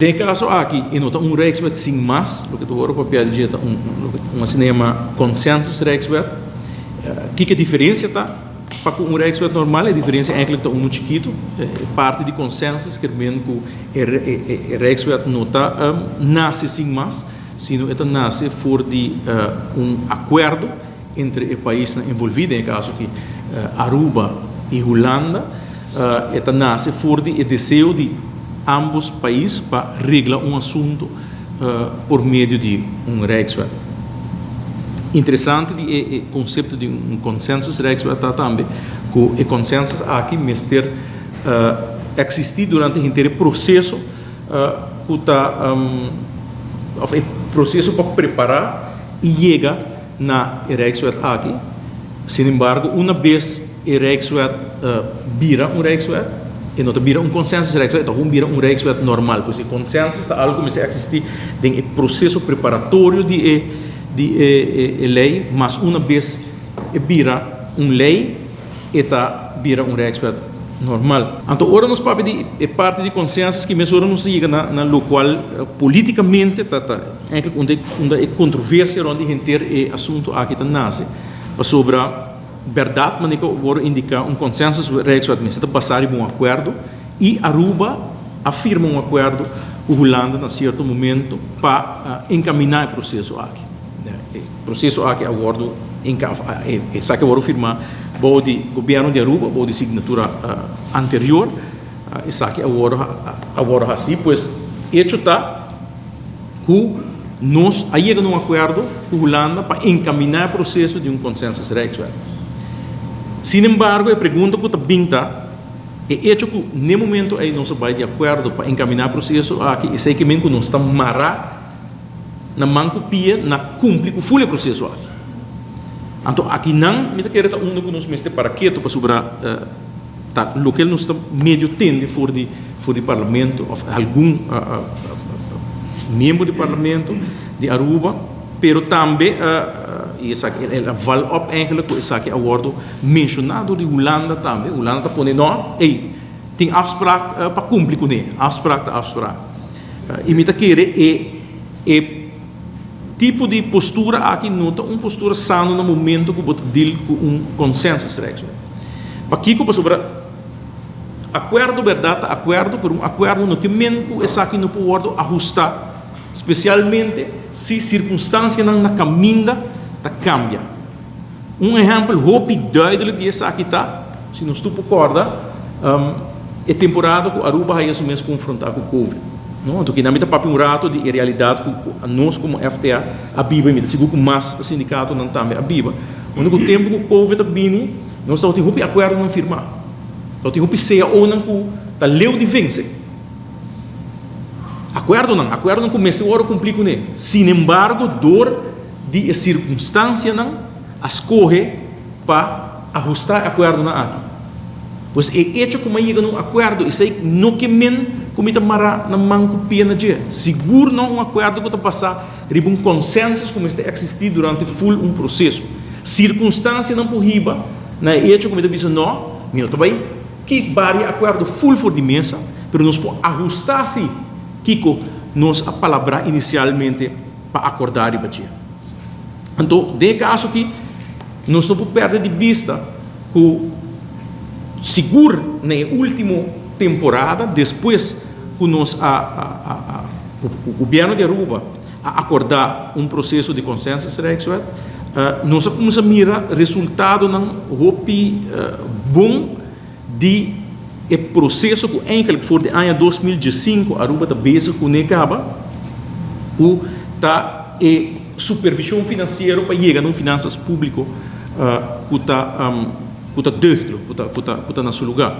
Tem caso aqui, e nota Rijkswet sem mais, o que tu agora papel de jeito um cinema consensus Rijkswet. Que diferença tá? Para um Rijkswet normal, a diferença é eigenlijk tá um chiquito, parte de consensus que mesmo que Rijkswet nota nasce sem mais, sino ela nasce por de acordo entre os países envolvidos, em caso que Aruba e Holanda, ela nasce por de desejo de ambos países para reglar assunto por meio de Rijkswet. Interessante o conceito de consensus Rijkswet também, que o consensus aqui mestre existir durante o inteiro processo, que está processo para preparar e chega na Rijkswet aqui. Sin embargo, uma vez a Rijkswet vira Rijkswet, e não vira consensus Rijkswet, então vira Rijkswet normal, pois o consensus é algo que existe no processo preparatório de lei, mas uma vez vira lei, está vira Rijkswet normal. Então, agora nós falamos de parte de consensus que mesmo nos chega na local politicamente, onde é controvérsia onde inteiro é assunto aqui está nasce, sobre verdade, mas eu vou indicar consensus Rijkswet, mas está passar em acordo e Aruba afirma acordo com Holanda na certo momento para encaminhar o processo aqui. O processo aqui agora essa que eu vou firmar o governo de Aruba, o de assinatura anterior, essa que agora assim, pois hecho está que nós chegamos a acordo com Holanda para encaminhar o processo de consensus Rijkswet. Sin embargo, a pergunta que também está é hecho que no momento aí não se vai de acordo para encaminhar o processo aqui, é que mesmo que nós estamos marrar na mancopia, na cumprir o full processo aqui. Então, aqui não, me quer que nós mestre para quieto para sobre o que nós estamos meio tende for de parlamento, ou algum membro do parlamento de Aruba, pero também ela vale op eigenlijk essa aqui agora mencionado de Holanda também. Holanda está pondo não, tem afspraak para cumprir com ele, afspraak. E me quer tipo de postura aqui nota postura sano no momento que você deal com consensus Rijkswet. Para aqui que sobre acordo verdade acordo por acordo no que mesmo essa aqui não pode ajustar, especialmente se circunstância na caminho tá cambia. Exemplo hope duidelijk essa aqui tá, se nós tu concorda, é temporada que Aruba vai assumir se confrontar com o Covid. Não, então que na meta papo rato de realidade que nós como FTA a Biba me seguro que mais sindicato não também a Biba. O único tempo que o Covid vini, nós estamos tendo acordo não firmar. Então tem seja ou não que tá leu de vencer. Acordo não começa a cumprir com ele. Sin embargo, dor de circunstância não escorre para ajustar acordo na aqui. Pois é hecho como chega num acordo, isso aí não que men comita mara na manco pena dia. Seguro não acordo que está passar, riba consensus como está existir durante full processo. Circunstância não porriba, na hecho como está dizendo não, meu também que vários acordo full for de mesa, pero nós podemos ajustar se Kiko nos a palavra inicialmente para acordar e bater. Então, de caso que nós não podemos perder de vista que seguro na última temporada, depois que nós o governo de Aruba a acordar processo de consensus Rijkswet, nós começamos a mirar resultado não bom de processo que eigenlijk voor de ano 2015 Aruba está bezig com necaba, que está supervisão financeira para chegar a finanças público que está deugdo, que está no seu lugar.